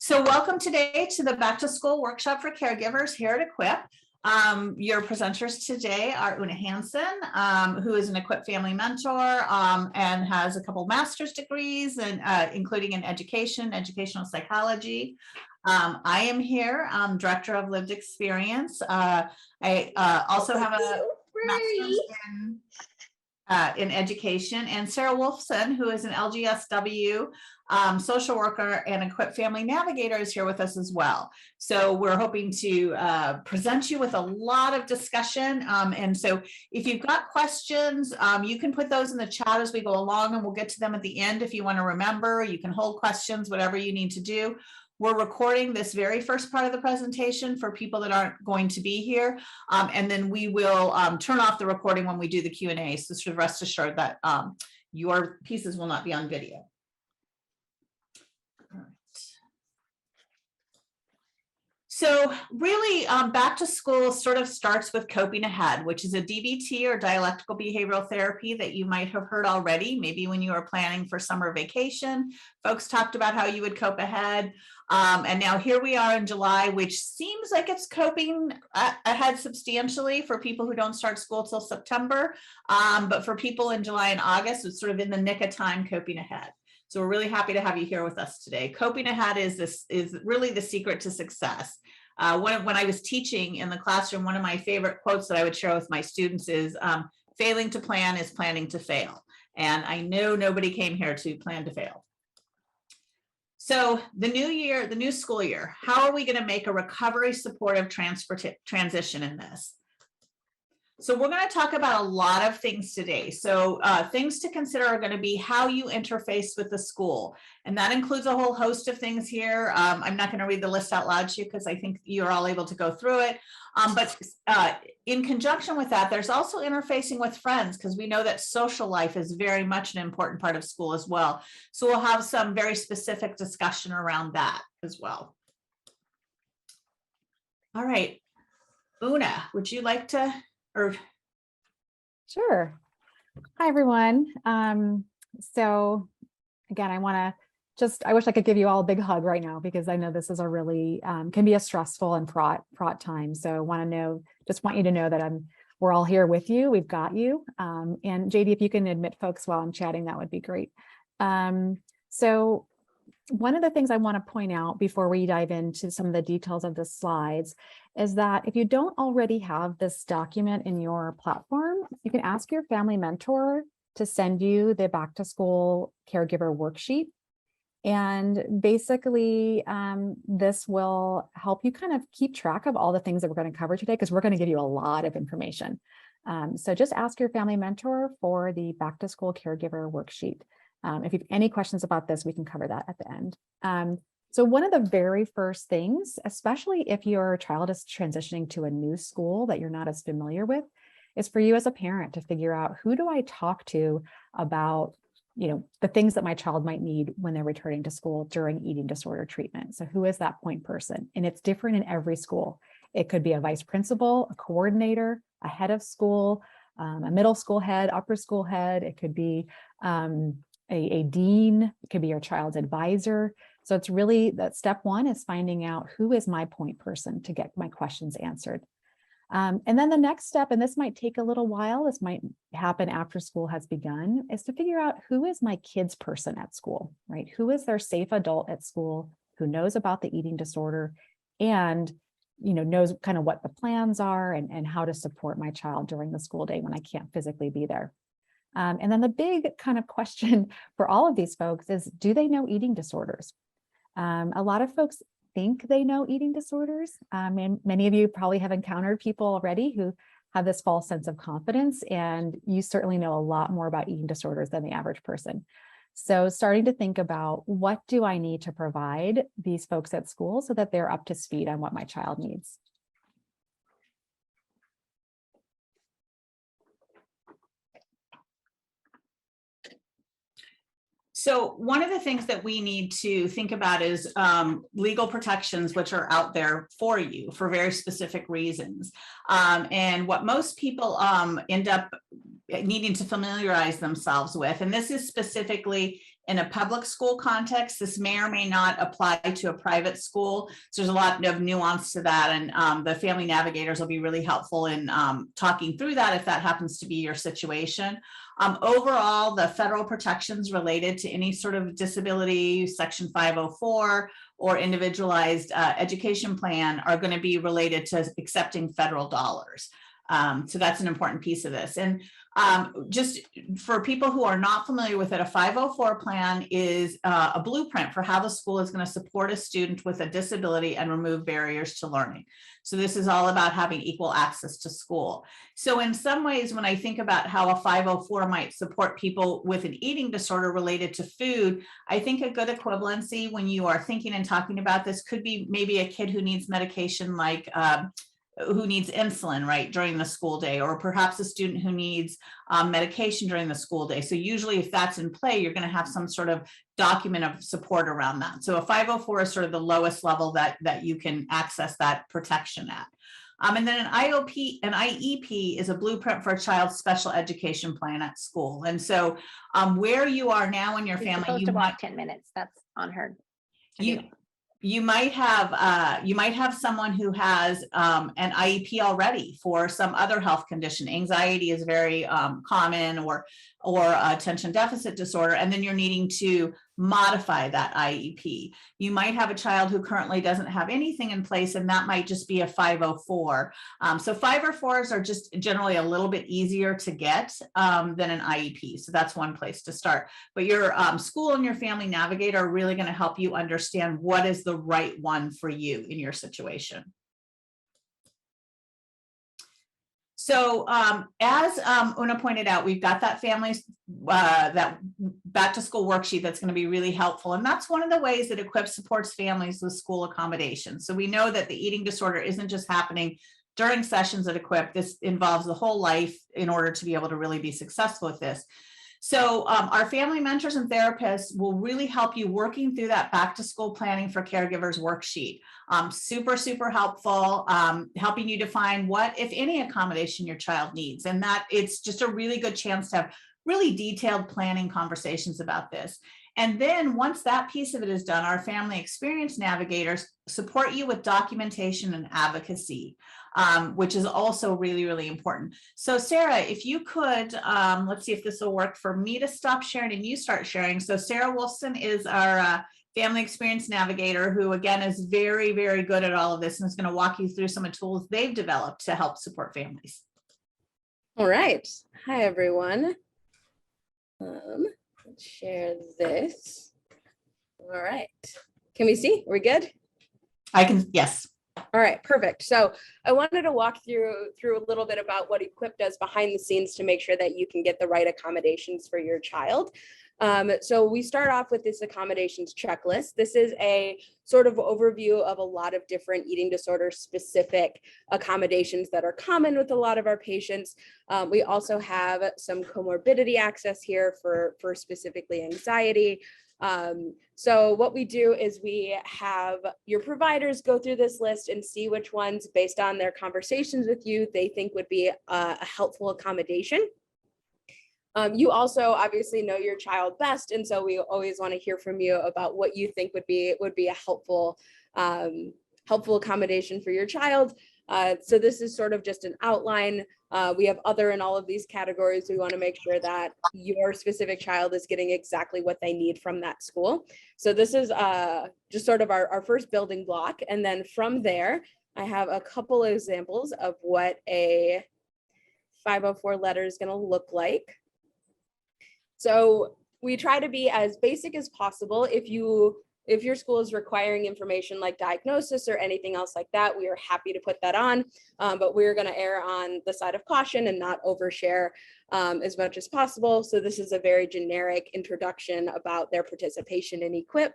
So welcome today to the Back to School Workshop for Caregivers here at Equip. Your presenters today are Una Hansen, who is an Equip family mentor and has a couple master's degrees, and including in educational psychology. I am here, director of lived experience. I also have a master's in education, and Sarah Wolfson, who is an LGSW social worker and Equip family navigator, is here with us as well. So we're hoping to present you with a lot of discussion. And so if you've got questions, you can put those in the chat as we go along, and we'll get to them at the end. If you want to remember, you can hold questions, whatever you need to do. We're recording this very first part of the presentation for people that aren't going to be here. And then we will turn off the recording when we do the Q&A. So sort of rest assured that your pieces will not be on video. All right. So really, back to school sort of starts with Coping Ahead, which is a DBT or dialectical behavioral therapy that you might have heard already. Maybe when you were planning for summer vacation, folks talked about how you would cope ahead. And now here we are in July, which seems like it's coping ahead substantially for people who don't start school till September. But for people in July and August, it's sort of in the nick of time coping ahead. So we're really happy to have you here with us today. Coping ahead is really the secret to success. When I was teaching in the classroom, one of my favorite quotes that I would share with my students is, failing to plan is planning to fail. And I know nobody came here to plan to fail. So the new year, the new school year, how are we going to make a recovery supportive transition in this? So we're going to talk about a lot of things today. So things to consider are going to be how you interface with the school. And that includes a whole host of things here. I'm not going to read the list out loud to you because I think you're all able to go through it. But in conjunction with that, there's also interfacing with friends, because we know that social life is very much an important part of school as well. So we'll have some very specific discussion around that as well. All right, Una, would you like to? Sure. Hi, everyone. So again, I wish I could give you all a big hug right now, because I know this is a really can be a stressful and fraught time. So just want you to know that we're all here with you. We've got you. And JD, if you can admit folks while I'm chatting, that would be great. So one of the things I want to point out before we dive into some of the details of the slides is that if you don't already have this document in your platform, you can ask your family mentor to send you the back to school caregiver worksheet. And basically, this will help you kind of keep track of all the things that we're going to cover today, because we're going to give you a lot of information. So just ask your family mentor for the back to school caregiver worksheet. If you have any questions about this, we can cover that at the end. So one of the very first things, especially if your child is transitioning to a new school that you're not as familiar with, is for you as a parent to figure out, who do I talk to about, the things that my child might need when they're returning to school during eating disorder treatment. So who is that point person? And it's different in every school. It could be a vice principal, a coordinator, a head of school, a middle school head, upper school head. It could be a dean, it could be your child's advisor. So it's really that step one is finding out, who is my point person to get my questions answered. And then the next step, and this might take a little while, this might happen after school has begun, is to figure out, who is my kid's person at school, right? Who is their safe adult at school who knows about the eating disorder and knows kind of what the plans are and how to support my child during the school day when I can't physically be there. And then the big kind of question for all of these folks is, do they know eating disorders? A lot of folks think they know eating disorders. And many of you probably have encountered people already who have this false sense of confidence, and you certainly know a lot more about eating disorders than the average person. So starting to think about, what do I need to provide these folks at school so that they're up to speed on what my child needs? So one of the things that we need to think about is legal protections, which are out there for you for very specific reasons. And what most people end up needing to familiarize themselves with, and this is specifically in a public school context. This may or may not apply to a private school. So there's a lot of nuance to that. And the family navigators will be really helpful in talking through that if that happens to be your situation. Overall, the federal protections related to any sort of disability, Section 504, or individualized education plan are going to be related to accepting federal dollars. So that's an important piece of this. And just for people who are not familiar with it, a 504 plan is a blueprint for how the school is going to support a student with a disability and remove barriers to learning. So this is all about having equal access to school. So in some ways, when I think about how a 504 might support people with an eating disorder related to food, I think a good equivalency when you are thinking and talking about this could be maybe a kid who needs medication like who needs insulin, right, during the school day, or perhaps a student who needs medication during the school day. So usually if that's in play, you're going to have some sort of document of support around that. So a 504 is sort of the lowest level that you can access that protection at. And then an IEP is a blueprint for a child's special education plan at school. And so where you are now in your She's family, supposed you to might, walk 10 minutes. That's on her. you might have someone who has an IEP already for some other health condition. Anxiety is very common, or attention deficit disorder, and then you're needing to modify that IEP. You might have a child who currently doesn't have anything in place, and that might just be a 504. So 504s are just generally a little bit easier to get than an IEP. So that's one place to start. But your school and your family navigator are really going to help you understand what is the right one for you in your situation. So as Una pointed out, we've got that that back to school worksheet that's going to be really helpful. And that's one of the ways that EQIP supports families with school accommodation. So we know that the eating disorder isn't just happening during sessions at EQIP. This involves the whole life in order to be able to really be successful with this. So our family mentors and therapists will really help you working through that back to school planning for caregivers worksheet. Super, super helpful, helping you define what, if any, accommodation your child needs. And that it's just a really good chance to have really detailed planning conversations about this. And then once that piece of it is done, our family experience navigators support you with documentation and advocacy, which is also really, really important. So Sarah, if you could, let's see if this will work for me to stop sharing and you start sharing. So Sarah Wolfson is our family experience navigator, who again is very, very good at all of this and is going to walk you through some of the tools they've developed to help support families. All right. Hi, everyone. Let's share this. All right. Can we see? Are we good? I can, yes. All right, perfect. So I wanted to walk through a little bit about what EQIP does behind the scenes to make sure that you can get the right accommodations for your child. So we start off with this accommodations checklist. This is a sort of overview of a lot of different eating disorder specific accommodations that are common with a lot of our patients. We also have some comorbidity access here for specifically anxiety. So what we do is we have your providers go through this list and see which ones, based on their conversations with you, they think would be a helpful accommodation. You also obviously know your child best, and so we always want to hear from you about what you think would be a helpful accommodation for your child. So this is sort of just an outline. We have other in all of these categories. We want to make sure that your specific child is getting exactly what they need from that school. So this is just sort of our first building block. And then from there, I have a couple of examples of what a 504 letter is going to look like. So we try to be as basic as possible. If your school is requiring information like diagnosis or anything else like that, we are happy to put that on, but we're going to err on the side of caution and not overshare as much as possible. So this is a very generic introduction about their participation in EQIP,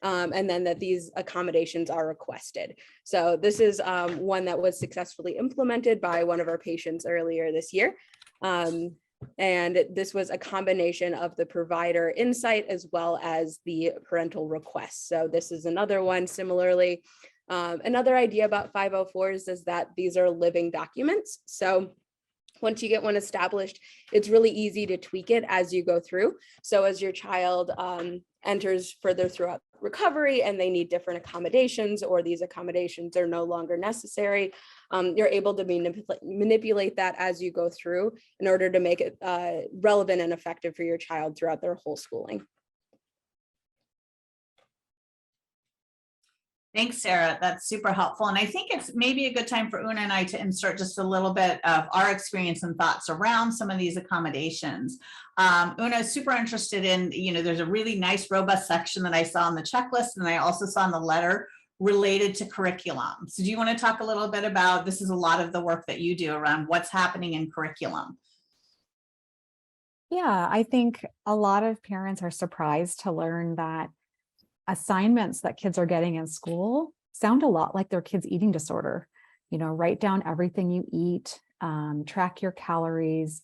and then that these accommodations are requested. So this is one that was successfully implemented by one of our patients earlier this year. And this was a combination of the provider insight as well as the parental request. So this is another one. Similarly, another idea about 504s is that these are living documents. So Once you get one established, it's really easy to tweak it as you go through. So as your child enters further throughout recovery and they need different accommodations, or these accommodations are no longer necessary, you're able to manipulate that as you go through in order to make it relevant and effective for your child throughout their whole schooling. Thanks, Sarah. That's super helpful. And I think it's maybe a good time for Una and I to insert just a little bit of our experience and thoughts around some of these accommodations. Una is super interested in, there's a really nice, robust section that I saw on the checklist, and I also saw in the letter related to curriculum. So do you want to talk a little bit about, this is a lot of the work that you do around what's happening in curriculum? Yeah, I think a lot of parents are surprised to learn that assignments that kids are getting in school sound a lot like their kids' eating disorder. Write down everything you eat, track your calories,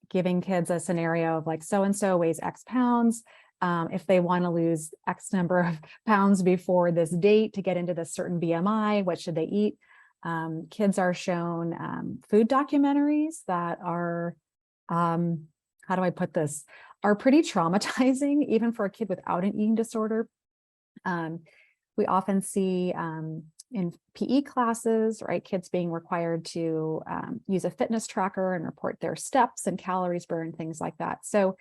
giving kids a scenario of like, so-and-so weighs X pounds. If they want to lose X number of pounds before this date to get into this certain BMI, what should they eat? Kids are shown food documentaries that are, how do I put this, are pretty traumatizing, even for a kid without an eating disorder. We often see in PE classes, right, kids being required to use a fitness tracker and report their steps and calories burned, things like that. So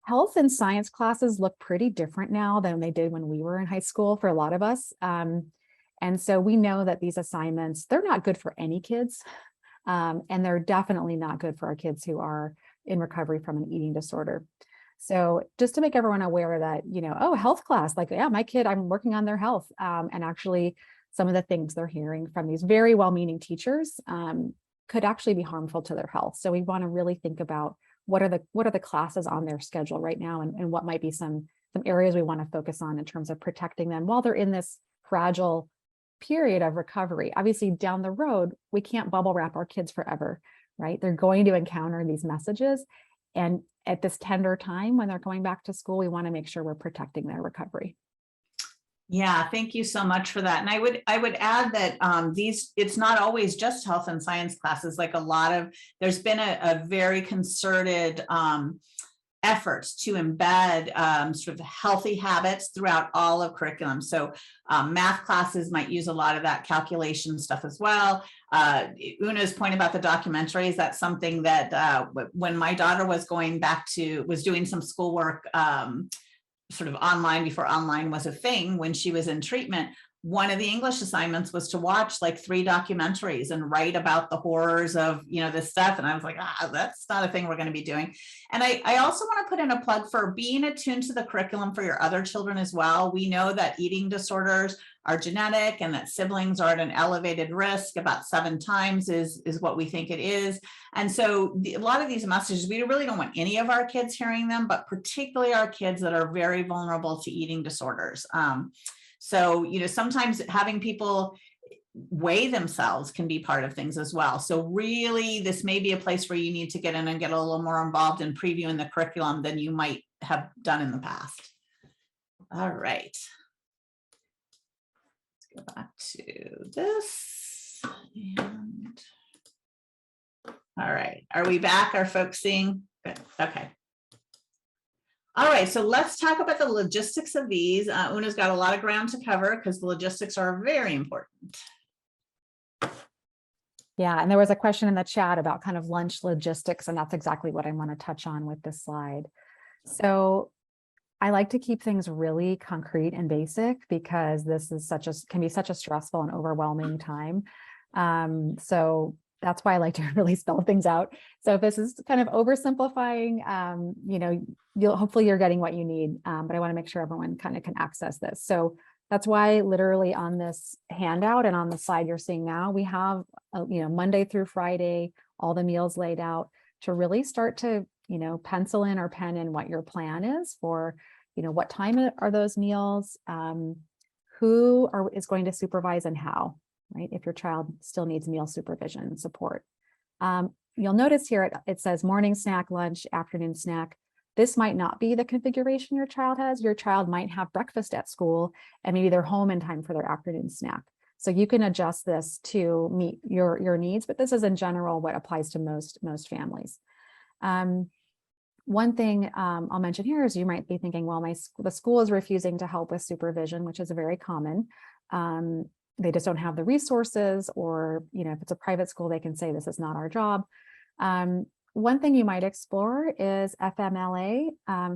health and science classes look pretty different now than they did when we were in high school for a lot of us. And so we know that these assignments, they're not good for any kids. And they're definitely not good for our kids who are in recovery from an eating disorder. So just to make everyone aware that, oh, health class, like, yeah, my kid, I'm working on their health. And actually some of the things they're hearing from these very well-meaning teachers could actually be harmful to their health. So we want to really think about what are the classes on their schedule right now, and what might be some areas we want to focus on in terms of protecting them while they're in this fragile period of recovery. Obviously, down the road, we can't bubble wrap our kids forever, right? They're going to encounter these messages. And at this tender time when they're going back to school, we want to make sure we're protecting their recovery. Yeah, thank you so much for that. And I would add that it's not always just health and science classes. Like there's been a very concerted efforts to embed sort of healthy habits throughout all of curriculum. So math classes might use a lot of that calculation stuff as well. Una's point about the documentaries, that's something that when my daughter was doing some schoolwork sort of online before online was a thing, when she was in treatment, one of the English assignments was to watch like 3 documentaries and write about the horrors of, this stuff. And I was like, that's not a thing we're going to be doing. And I also want to put in a plug for being attuned to the curriculum for your other children as well. We know that eating disorders are genetic and that siblings are at an elevated risk, about 7 times is what we think it is. And so a lot of these messages, we really don't want any of our kids hearing them, but particularly our kids that are very vulnerable to eating disorders. So, sometimes having people weigh themselves can be part of things as well. So really, this may be a place where you need to get in and get a little more involved in previewing the curriculum than you might have done in the past. All right. Let's go back to this. And all right. Are we back? Are folks seeing? Good. Okay. All right, so let's talk about the logistics of these. Una's got a lot of ground to cover because the logistics are very important. Yeah, and there was a question in the chat about kind of lunch logistics, and that's exactly what I want to touch on with this slide. So I like to keep things really concrete and basic because this is can be such a stressful and overwhelming time. So that's why I like to really spell things out. So if this is kind of oversimplifying, hopefully you're getting what you need, but I want to make sure everyone kind of can access this. So that's why literally on this handout and on the slide you're seeing now, we have, Monday through Friday, all the meals laid out to really start to, pencil in or pen in what your plan is for, what time are those meals, who is going to supervise and how. Right? If your child still needs meal supervision and support. You'll notice here it says morning snack, lunch, afternoon snack. This might not be the configuration your child has. Your child might have breakfast at school and maybe they're home in time for their afternoon snack. So you can adjust this to meet your needs, but this is in general what applies to most families. One thing I'll mention here is you might be thinking, well, the school is refusing to help with supervision, which is very common. They just don't have the resources, or, if it's a private school, they can say this is not our job. One thing you might explore is FMLA,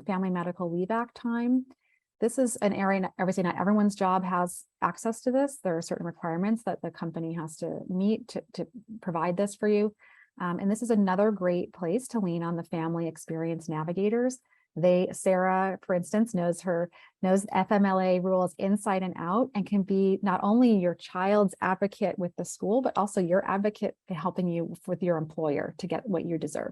Family Medical Leave Act time. This is an area, obviously not everyone's job has access to this. There are certain requirements that the company has to meet to provide this for you. And this is another great place to lean on the family experience navigators. Sarah, for instance, knows FMLA rules inside and out, and can be not only your child's advocate with the school, but also your advocate in helping you with your employer to get what you deserve.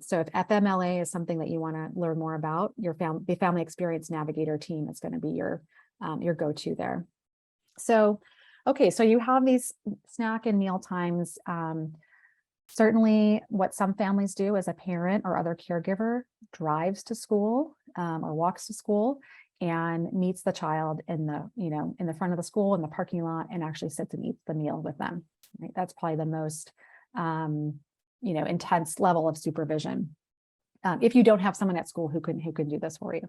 So if FMLA is something that you want to learn more about, the Family Experience Navigator team is going to be your go-to there. So, okay, so you have these snack and meal times. Certainly what some families do as a parent or other caregiver drives to school or walks to school and meets the child in the front of the school in the parking lot, and actually sits and eats the meal with them. Right? That's probably the most intense level of supervision. If you don't have someone at school who can do this for you.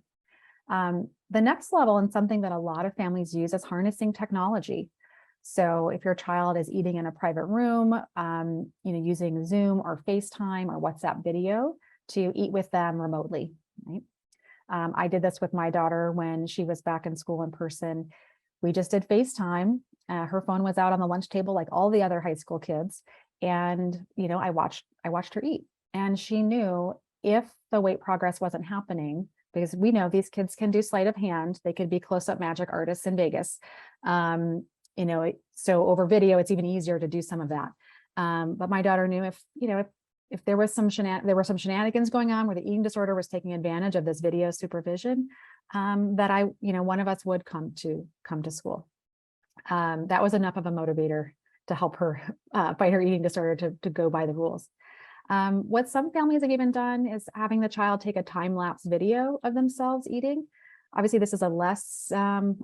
The next level, and something that a lot of families use, is harnessing technology. So if your child is eating in a private room, using Zoom or FaceTime or WhatsApp video to eat with them remotely, right? I did this with my daughter when she was back in school in person. We just did FaceTime. Her phone was out on the lunch table like all the other high school kids. And, I watched her eat, and she knew if the weight progress wasn't happening, because we know these kids can do sleight of hand. They could be close-up magic artists in Vegas. So over video, it's even easier to do some of that. But my daughter knew if there was some shenanigans going on where the eating disorder was taking advantage of this video supervision, that one of us would come to school. That was enough of a motivator to help her fight her eating disorder to go by the rules. What some families have even done is having the child take a time-lapse video of themselves eating. Obviously, this is a less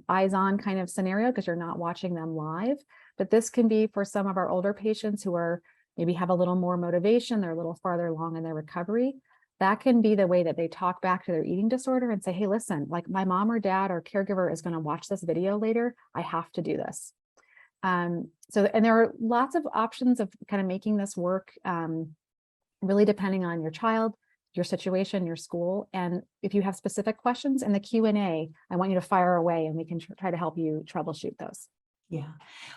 eyes-on kind of scenario because you're not watching them live, but this can be for some of our older patients who are maybe have a little more motivation, they're a little farther along in their recovery. That can be the way that they talk back to their eating disorder and say, hey, listen, like my mom or dad or caregiver is going to watch this video later. I have to do this. And there are lots of options of kind of making this work, really depending on your child, your situation, your school. And if you have specific questions in the Q&A, I want you to fire away and we can try to help you troubleshoot those. Yeah.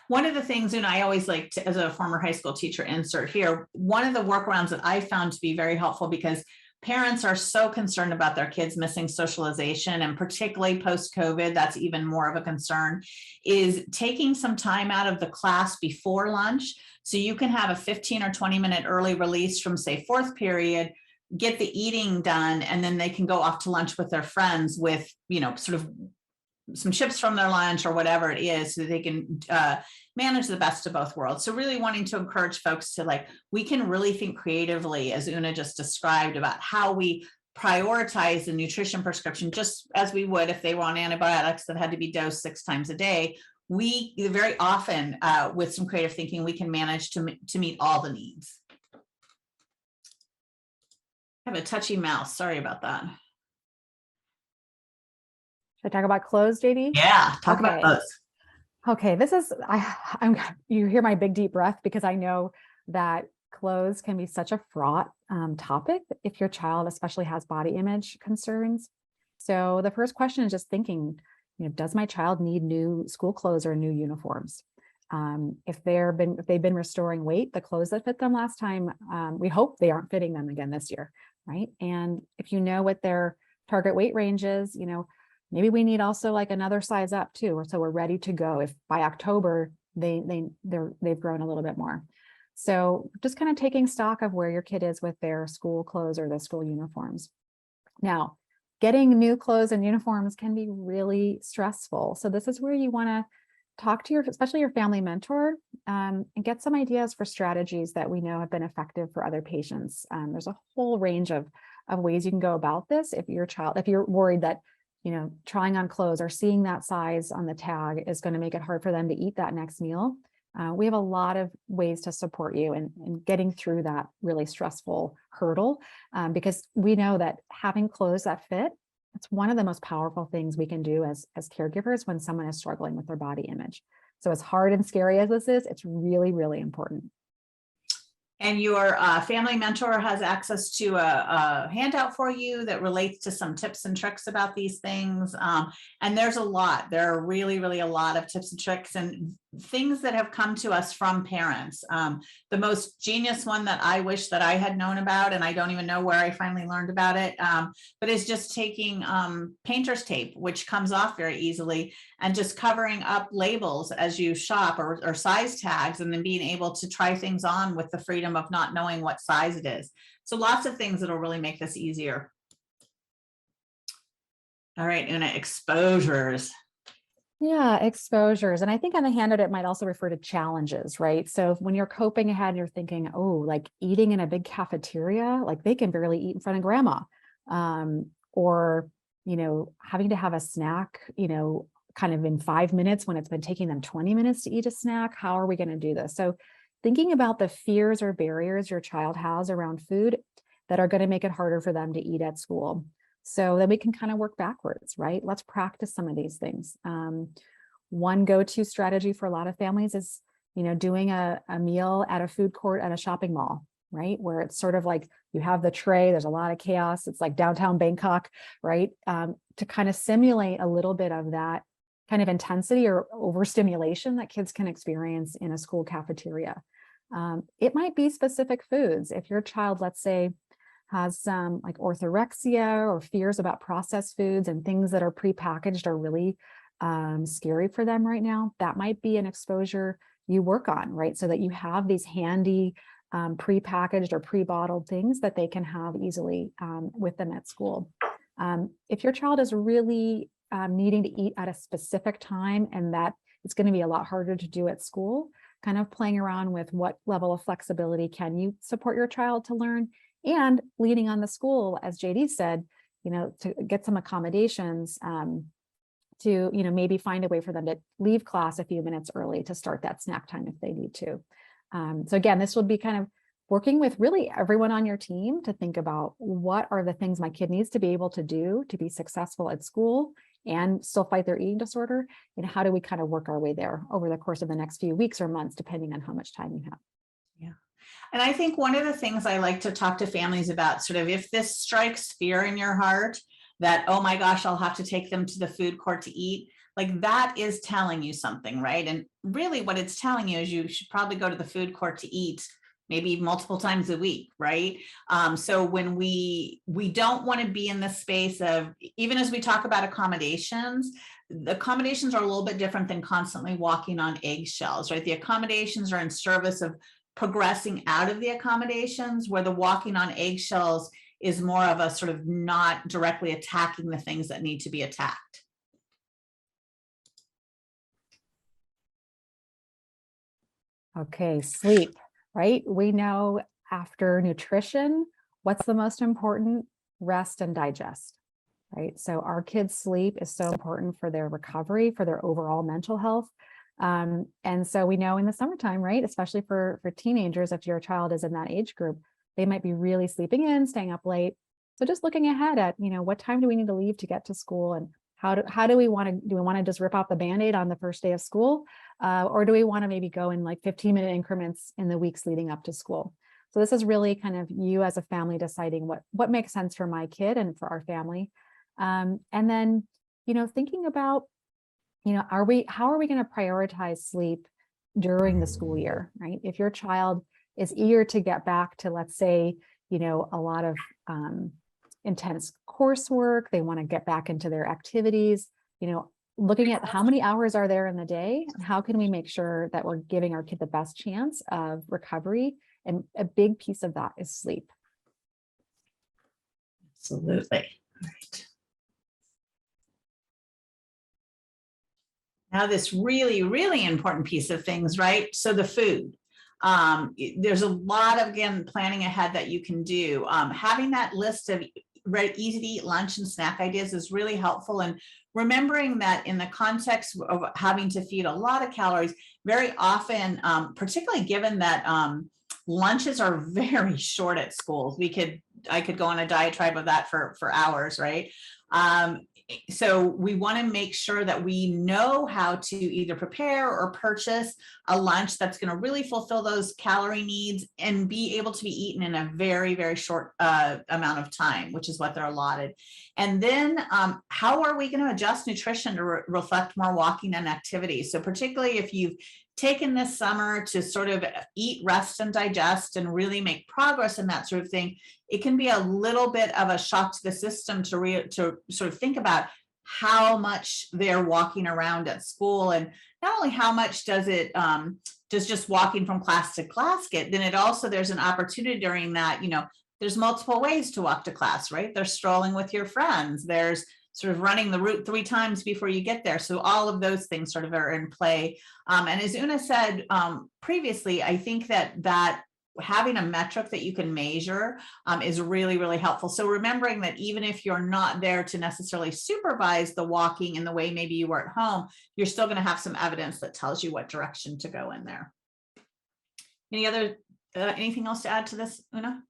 One of the things, and I always like to, as a former high school teacher, insert here, one of the workarounds that I found to be very helpful, because parents are so concerned about their kids missing socialization, and particularly post-COVID, that's even more of a concern, is taking some time out of the class before lunch. So you can have a 15 or 20-minute early release from, say, fourth period, get the eating done, and then they can go off to lunch with their friends with, sort of some chips from their lunch or whatever it is, so they can manage the best of both worlds. So really wanting to encourage folks to we can really think creatively, as Una just described, about how we prioritize the nutrition prescription, just as we would if they were on antibiotics that had to be dosed 6 times a day. We very often, with some creative thinking, we can manage to meet all the needs. I have a touchy mouse. Sorry about that. Should I talk about clothes, JD? Yeah, talk about Okay. those. Okay, this is, you hear my big deep breath because I know that clothes can be such a fraught topic if your child especially has body image concerns. So the first question is just thinking, does my child need new school clothes or new uniforms? If they've been restoring weight, the clothes that fit them last time, we hope they aren't fitting them again this year, right? And if you know what their target weight range is, maybe we need also like another size up too, so we're ready to go if by October they've grown a little bit more. So just kind of taking stock of where your kid is with their school clothes or the school uniforms. Now, getting new clothes and uniforms can be really stressful. So this is where you want to talk to especially your family mentor, and get some ideas for strategies that we know have been effective for other patients. There's a whole range of ways you can go about this if you're worried that trying on clothes or seeing that size on the tag is going to make it hard for them to eat that next meal. We have a lot of ways to support you in getting through that really stressful hurdle, because we know that having clothes that fit, it's one of the most powerful things we can do as caregivers when someone is struggling with their body image. So as hard and scary as this is, it's really, really important. And your family mentor has access to a handout for you that relates to some tips and tricks about these things. And there's a lot. There are really, really a lot of tips and tricks and things that have come to us from parents. The most genius one that I wish that I had known about, and I don't even know where I finally learned about it, but is just taking painter's tape, which comes off very easily, and just covering up labels as you shop or size tags, and then being able to try things on with the freedom of not knowing what size it is. So lots of things that'll really make this easier. All right, Una, exposures. Yeah, exposures. And I think on the handout, it might also refer to challenges, right? So when you're coping ahead, you're thinking, oh, like eating in a big cafeteria, like they can barely eat in front of grandma. Or, having to have a snack, kind of in 5 minutes when it's been taking them 20 minutes to eat a snack. How are we going to do this? So thinking about the fears or barriers your child has around food that are going to make it harder for them to eat at school. So then we can kind of work backwards, right? Let's practice some of these things. One go-to strategy for a lot of families is, doing a meal at a food court at a shopping mall, right? Where it's sort of like you have the tray, there's a lot of chaos. It's like downtown Bangkok, right? To kind of simulate a little bit of that kind of intensity or overstimulation that kids can experience in a school cafeteria. It might be specific foods. If your child, let's say, has some like orthorexia or fears about processed foods and things that are prepackaged are really scary for them right now, that might be an exposure you work on, right? So that you have these handy prepackaged or pre-bottled things that they can have easily with them at school. If your child is really needing to eat at a specific time and that it's going to be a lot harder to do at school, kind of playing around with what level of flexibility can you support your child to learn, and leaning on the school, as JD said, to get some accommodations to, maybe find a way for them to leave class a few minutes early to start that snack time if they need to. So again, this would be kind of working with really everyone on your team to think about what are the things my kid needs to be able to do to be successful at school and still fight their eating disorder, and how do we kind of work our way there over the course of the next few weeks or months, depending on how much time you have. Yeah. And I think one of the things I like to talk to families about, sort of if this strikes fear in your heart that, oh my gosh, I'll have to take them to the food court to eat, like that is telling you something, right? And really what it's telling you is you should probably go to the food court to eat maybe multiple times a week, right? So when we don't want to be in the space of, even as we talk about accommodations, the accommodations are a little bit different than constantly walking on eggshells, right? The accommodations are in service of progressing out of the accommodations, where the walking on eggshells is more of a sort of not directly attacking the things that need to be attacked. Okay, sleep, right? We know after nutrition, what's the most important? Rest and digest, right? So our kids' sleep is so important for their recovery, for their overall mental health. And so we know in the summertime, right, especially for teenagers, if your child is in that age group, they might be really sleeping in, staying up late. So just looking ahead at, what time do we need to leave to get to school, and how do we want to just rip off the Band-Aid on the first day of school? Or do we want to maybe go in like 15-minute increments in the weeks leading up to school? So this is really kind of you as a family deciding what makes sense for my kid and for our family. And then, thinking about, how are we going to prioritize sleep during the school year, right? If your child is eager to get back to, let's say, a lot of intense coursework, they want to get back into their activities, looking at how many hours are there in the day and how can we make sure that we're giving our kid the best chance of recovery. And a big piece of that is sleep. Absolutely. All right. Now this really, really important piece of things, right? So the food. There's a lot of, again, planning ahead that you can do. Having that list of easy to eat lunch and snack ideas is really helpful. And remembering that in the context of having to feed a lot of calories, very often, particularly given that lunches are very short at schools. I could go on a diatribe of that for hours, right? So we want to make sure that we know how to either prepare or purchase a lunch that's going to really fulfill those calorie needs and be able to be eaten in a very, very short amount of time, which is what they're allotted. And then how are we going to adjust nutrition to reflect more walking and activity? So particularly if you've taken this summer to sort of eat, rest, and digest and really make progress and that sort of thing, it can be a little bit of a shock to the system to sort of think about how much they're walking around at school, and not only how much does just walking from class to class get, then there's an opportunity during that, there's multiple ways to walk to class, right? There's strolling with your friends, there's sort of running the route 3 times before you get there. So all of those things sort of are in play. And as Una said previously, I think that having a metric that you can measure is really, really helpful. So remembering that even if you're not there to necessarily supervise the walking in the way maybe you were at home, you're still going to have some evidence that tells you what direction to go in there. Anything else to add to this, Una?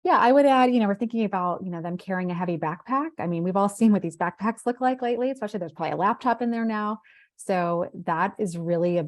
Yeah, I would add, we're thinking about, them carrying a heavy backpack. I mean, we've all seen what these backpacks look like lately, especially there's probably a laptop in there now. So that is really,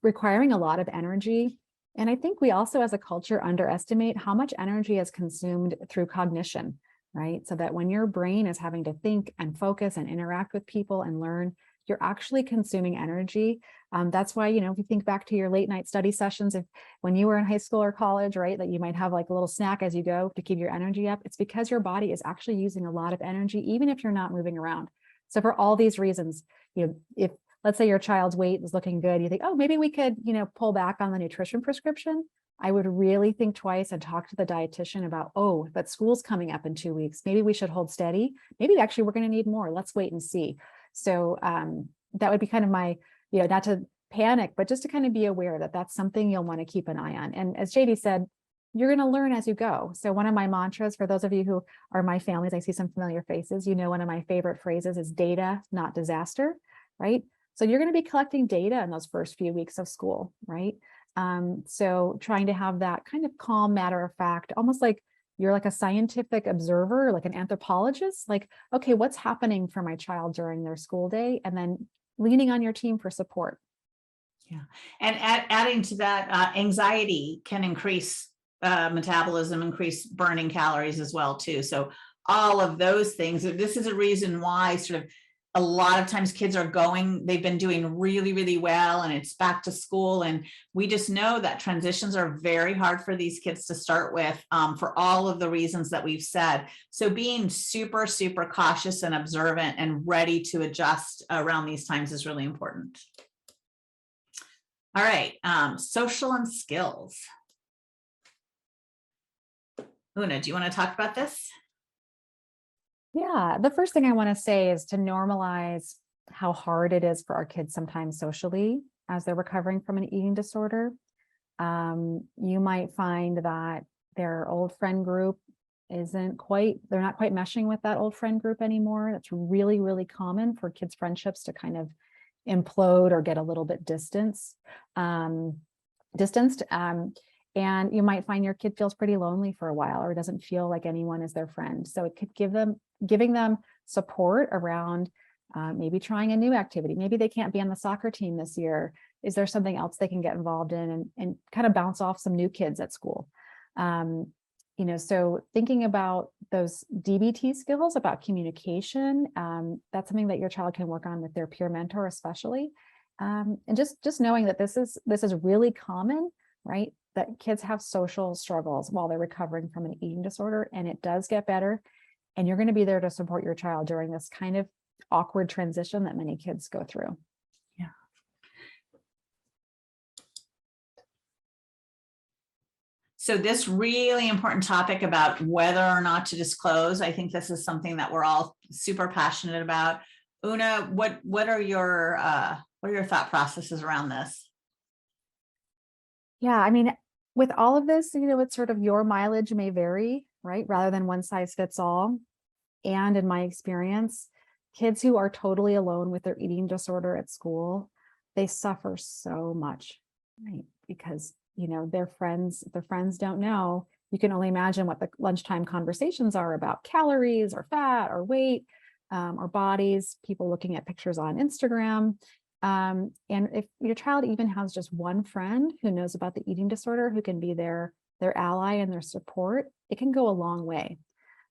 requiring a lot of energy. And I think we also as a culture underestimate how much energy is consumed through cognition, right? So that when your brain is having to think and focus and interact with people and learn, you're actually consuming energy. That's why, if you think back to your late night study sessions, when you were in high school or college, right, that you might have like a little snack as you go to keep your energy up. It's because your body is actually using a lot of energy, even if you're not moving around. So for all these reasons, if let's say your child's weight is looking good, you think, oh, maybe we could, pull back on the nutrition prescription. I would really think twice and talk to the dietitian about, oh, but school's coming up in 2 weeks. Maybe we should hold steady. Maybe actually we're going to need more. Let's wait and see. So that would be kind of my, not to panic, but just to kind of be aware that that's something you'll want to keep an eye on. And as JD said, you're going to learn as you go. So one of my mantras for those of you who are my families, I see some familiar faces, one of my favorite phrases is data, not disaster, right? So you're going to be collecting data in those first few weeks of school, right? So trying to have that kind of calm, matter of fact, almost like you're like a scientific observer, like an anthropologist, like, okay, what's happening for my child during their school day? And then leaning on your team for support. Yeah. And adding to that, anxiety can increase metabolism, increase burning calories as well, too. So all of those things, this is a reason why sort of a lot of times kids they've been doing really, really well, and it's back to school. And we just know that transitions are very hard for these kids to start with for all of the reasons that we've said. So being super, super cautious and observant and ready to adjust around these times is really important. All right, social and skills. Una, do you want to talk about this? Yeah, the first thing I want to say is to normalize how hard it is for our kids sometimes socially as they're recovering from an eating disorder. You might find that their old friend group they're not quite meshing with that old friend group anymore. That's really, really common for kids' friendships to kind of implode or get a little bit distanced. And you might find your kid feels pretty lonely for a while or doesn't feel like anyone is their friend. So it could giving them support around maybe trying a new activity. Maybe they can't be on the soccer team this year. Is there something else they can get involved in and kind of bounce off some new kids at school? So thinking about those DBT skills about communication, that's something that your child can work on with their peer mentor, especially. And just knowing that this is really common, right? That kids have social struggles while they're recovering from an eating disorder, and it does get better. And you're going to be there to support your child during this kind of awkward transition that many kids go through. Yeah. So this really important topic about whether or not to disclose, I think this is something that we're all super passionate about. Una, what are your thought processes around this? Yeah, I mean, with all of this, it's sort of your mileage may vary, right? Rather than one size fits all. And in my experience, kids who are totally alone with their eating disorder at school, they suffer so much, right? Because, their friends don't know. You can only imagine what the lunchtime conversations are about calories or fat or weight or bodies, people looking at pictures on Instagram. And if your child even has just one friend who knows about the eating disorder, who can be their ally and their support, it can go a long way.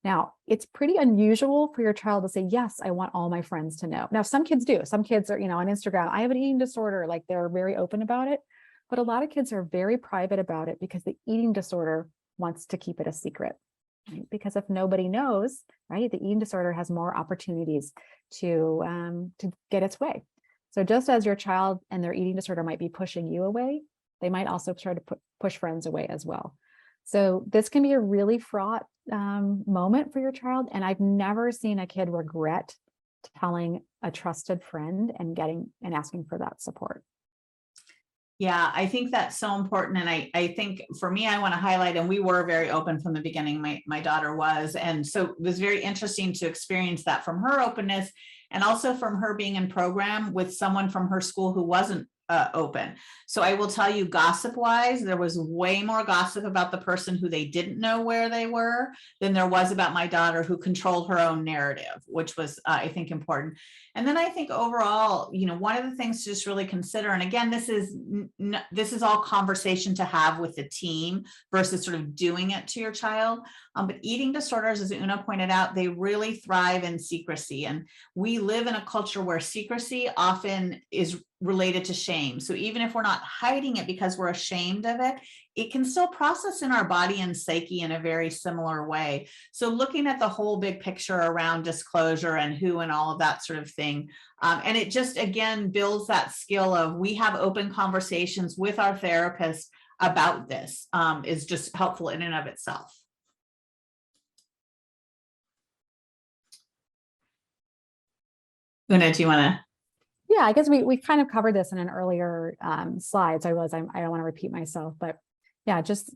Now, it's pretty unusual for your child to say, yes, I want all my friends to know. Now, some kids do. Some kids are, on Instagram, I have an eating disorder, like they're very open about it. But a lot of kids are very private about it because the eating disorder wants to keep it a secret. Right? Because if nobody knows, right, the eating disorder has more opportunities to get its way. So just as your child and their eating disorder might be pushing you away, they might also try to push friends away as well. So this can be a really fraught moment for your child. And I've never seen a kid regret telling a trusted friend and asking for that support. Yeah, I think that's so important. And I think for me, I want to highlight, and we were very open from the beginning, my daughter was. And so it was very interesting to experience that from her openness and also from her being in program with someone from her school who wasn't open. So I will tell you, gossip wise, there was way more gossip about the person who they didn't know where they were than there was about my daughter, who controlled her own narrative, which was, I think, important. And then I think overall, one of the things to just really consider, and again, this is all conversation to have with the team versus sort of doing it to your child. But eating disorders, as Una pointed out, they really thrive in secrecy. And we live in a culture where secrecy often is related to shame. So even if we're not hiding it because we're ashamed of it, it can still process in our body and psyche in a very similar way. So looking at the whole big picture around disclosure and who and all of that sort of thing. And it just, again, builds that skill of, we have open conversations with our therapist about this, is just helpful in and of itself. Una, do you want to? Yeah, I guess we kind of covered this in an earlier slide, so I realize I don't want to repeat myself, but yeah, just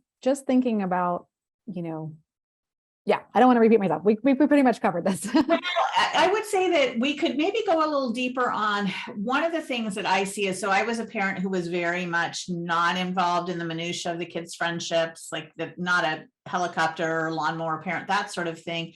thinking about, yeah, I don't want to repeat myself. We pretty much covered this. I would say that we could maybe go a little deeper on one of the things that I see is, so I was a parent who was very much not involved in the minutia of the kids' friendships, like not a helicopter or lawnmower parent, that sort of thing.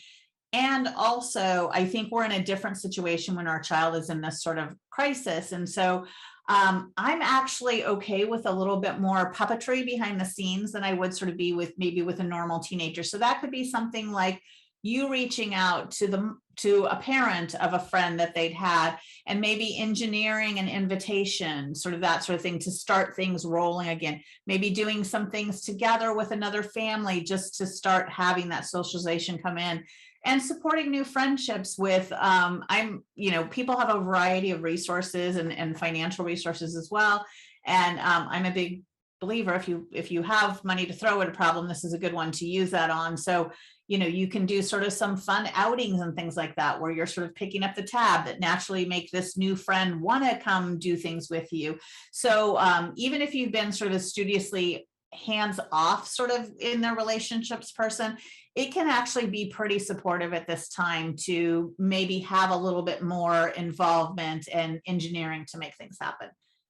And also, I think we're in a different situation when our child is in this sort of crisis. And so I'm actually okay with a little bit more puppetry behind the scenes than I would sort of be with maybe with a normal teenager. So that could be something like you reaching out to a parent of a friend that they'd had and maybe engineering an invitation, sort of that sort of thing, to start things rolling again, maybe doing some things together with another family just to start having that socialization come in. And supporting new friendships with, people have a variety of resources and financial resources as well. And I'm a big believer, if you have money to throw at a problem, this is a good one to use that on. So, you can do sort of some fun outings and things like that, where you're sort of picking up the tab that naturally make this new friend want to come do things with you. So even if you've been sort of a studiously hands-off sort of in their relationships person, it can actually be pretty supportive at this time to maybe have a little bit more involvement and engineering to make things happen.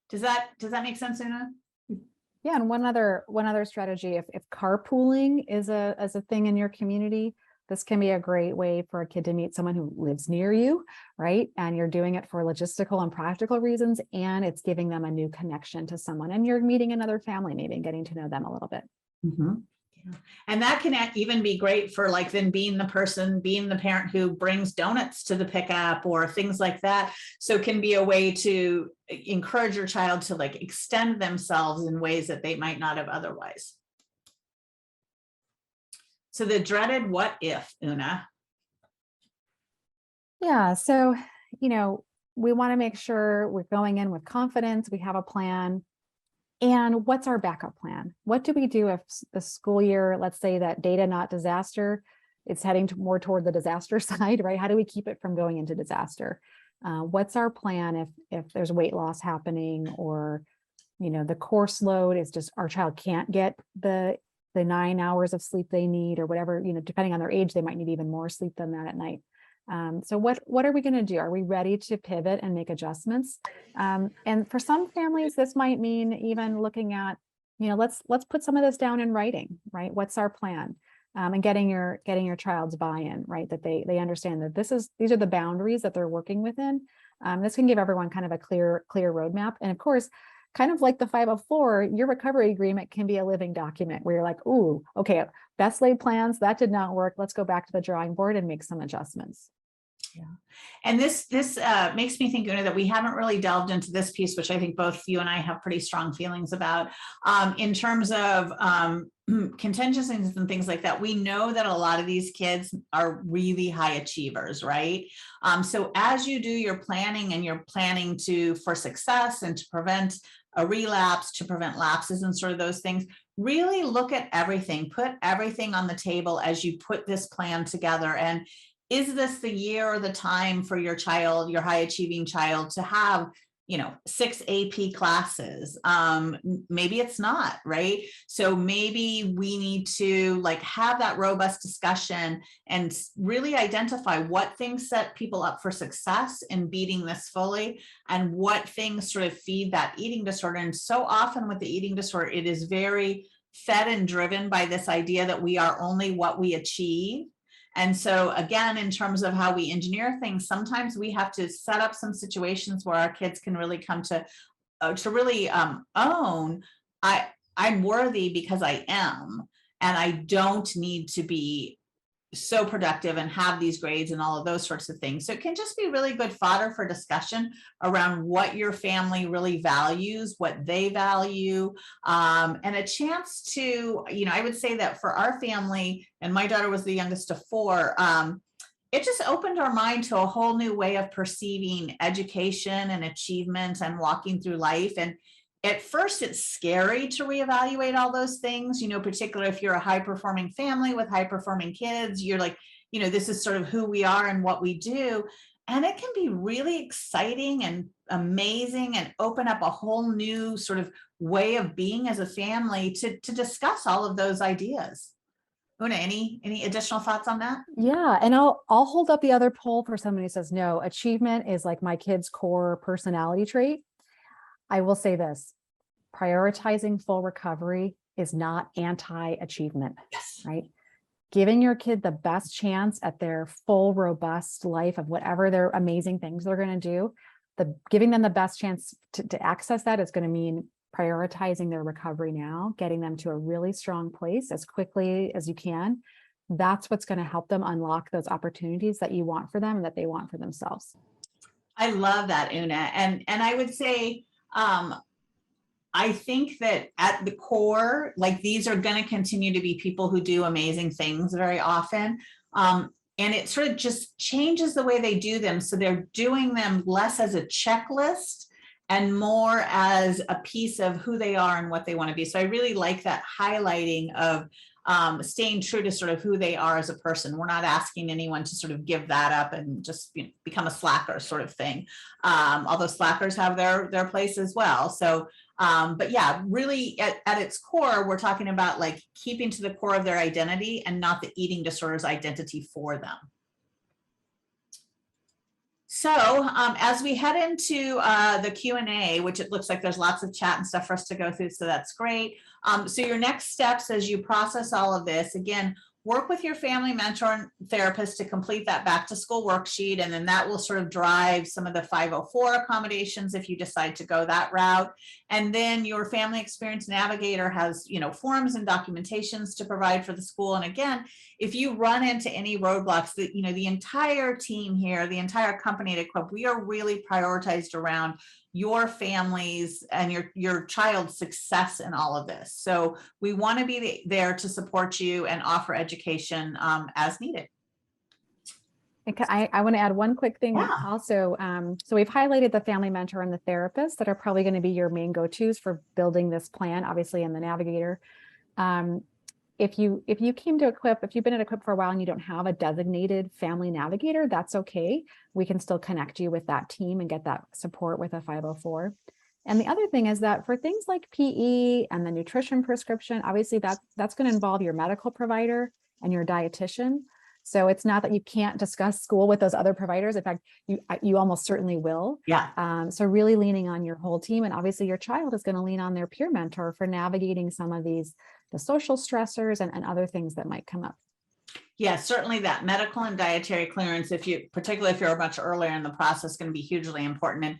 Does that make sense, Una? Yeah, and one other strategy, if carpooling is a thing in your community, this can be a great way for a kid to meet someone who lives near you, right? And you're doing it for logistical and practical reasons, and it's giving them a new connection to someone, and you're meeting another family, maybe, and getting to know them a little bit. Mm-hmm. Yeah. And that can even be great for like then being the parent who brings donuts to the pickup or things like that. So it can be a way to encourage your child to like extend themselves in ways that they might not have otherwise. So the dreaded what if, Una? Yeah, so, we want to make sure we're going in with confidence, we have a plan. And what's our backup plan? What do we do if the school year, let's say that data not disaster, it's heading more toward the disaster side, right? How do we keep it from going into disaster? What's our plan if there's weight loss happening, or the course load is just our child can't get the 9 hours of sleep they need, or whatever, depending on their age, they might need even more sleep than that at night. So what are we going to do? Are we ready to pivot and make adjustments? And for some families, this might mean even looking at, let's put some of this down in writing, right? What's our plan? And getting your child's buy-in, right? That they understand that these are the boundaries that they're working within. This can give everyone kind of a clear roadmap. And of course, kind of like the 504, your recovery agreement can be a living document where you're like, ooh, okay, best laid plans, that did not work. Let's go back to the drawing board and make some adjustments. Yeah. And this makes me think, Una, that we haven't really delved into this piece, which I think both you and I have pretty strong feelings about, in terms of contingencies and things like that. We know that a lot of these kids are really high achievers, right? So as you do your planning, and you're planning for success and to prevent a relapse, to prevent lapses and sort of those things, really look at everything, put everything on the table as you put this plan together. And is this the year or the time for your child, your high achieving child, to have, 6 AP classes? Maybe it's not, right? So maybe we need to have that robust discussion and really identify what things set people up for success in beating this fully, and what things sort of feed that eating disorder. And so often with the eating disorder, it is very fed and driven by this idea that we are only what we achieve. And so again, in terms of how we engineer things, sometimes we have to set up some situations where our kids can really come to really own, I'm worthy because I am, and I don't need to be so productive and have these grades and all of those sorts of things. So it can just be really good fodder for discussion around what your family really values, what they value, and a chance to, I would say that for our family, and my daughter was the youngest of 4, it just opened our mind to a whole new way of perceiving education and achievement and walking through life. And at first, it's scary to reevaluate all those things, particularly if you're a high performing family with high performing kids. You're like, this is sort of who we are and what we do. And it can be really exciting and amazing and open up a whole new sort of way of being as a family to discuss all of those ideas. Una, any additional thoughts on that? Yeah, and I'll hold up the other poll for somebody who says, no, achievement is like my kid's core personality trait. I will say this, prioritizing full recovery is not anti-achievement, Yes. right? Giving your kid the best chance at their full, robust life of whatever their amazing things they're going to do, giving them the best chance to access that is going to mean prioritizing their recovery now, getting them to a really strong place as quickly as you can. That's what's going to help them unlock those opportunities that you want for them and that they want for themselves. I love that, Una. And I would say, I think that at the core, these are going to continue to be people who do amazing things very often. And it sort of just changes the way they do them. So they're doing them less as a checklist and more as a piece of who they are and what they want to be. So I really like that highlighting of staying true to sort of who they are as a person. We're not asking anyone to sort of give that up and just become a slacker sort of thing. Although slackers have their place as well. So, but yeah, really at its core, we're talking about keeping to the core of their identity and not the eating disorder's identity for them. So as we head into the Q&A, which it looks like there's lots of chat and stuff for us to go through, so that's great. So your next steps as you process all of this, again, work with your family mentor and therapist to complete that back to school worksheet, and then that will sort of drive some of the 504 accommodations if you decide to go that route. And then your family experience navigator has, forms and documentations to provide for the school. And again, if you run into any roadblocks, that the entire team here, the entire company at Equip, we are really prioritized around your families and your child's success in all of this. So we want to be there to support you and offer education as needed. I want to add one quick thing also. So we've highlighted the family mentor and the therapist that are probably going to be your main go-tos for building this plan, obviously, in the navigator. If you came to Equip, if you've been at Equip for a while and you don't have a designated family navigator, that's okay. We can still connect you with that team and get that support with a 504. And the other thing is that for things like PE and the nutrition prescription, obviously that's going to involve your medical provider and your dietitian. So it's not that you can't discuss school with those other providers. In fact, you almost certainly will. Yeah. So really leaning on your whole team, and obviously your child is going to lean on their peer mentor for navigating some of the social stressors and other things that might come up. Yeah, certainly that medical and dietary clearance, particularly if you're much earlier in the process, going to be hugely important. And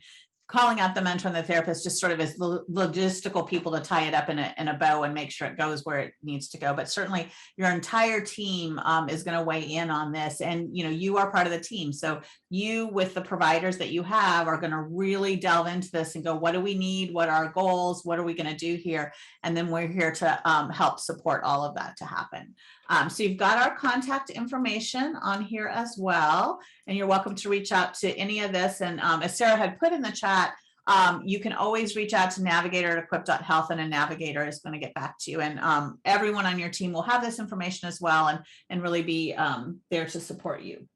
calling out the mentor and the therapist just sort of as logistical people to tie it up in a bow and make sure it goes where it needs to go. But certainly your entire team is going to weigh in on this, and you are part of the team. So you, with the providers that you have, are going to really delve into this and go, what do we need? What are our goals? What are we going to do here? And then we're here to help support all of that to happen. So you've got our contact information on here as well, and you're welcome to reach out to any of this. And as Sarah had put in the chat, you can always reach out to Navigator at equip.health, and a Navigator is going to get back to you. And everyone on your team will have this information as well, and really be there to support you.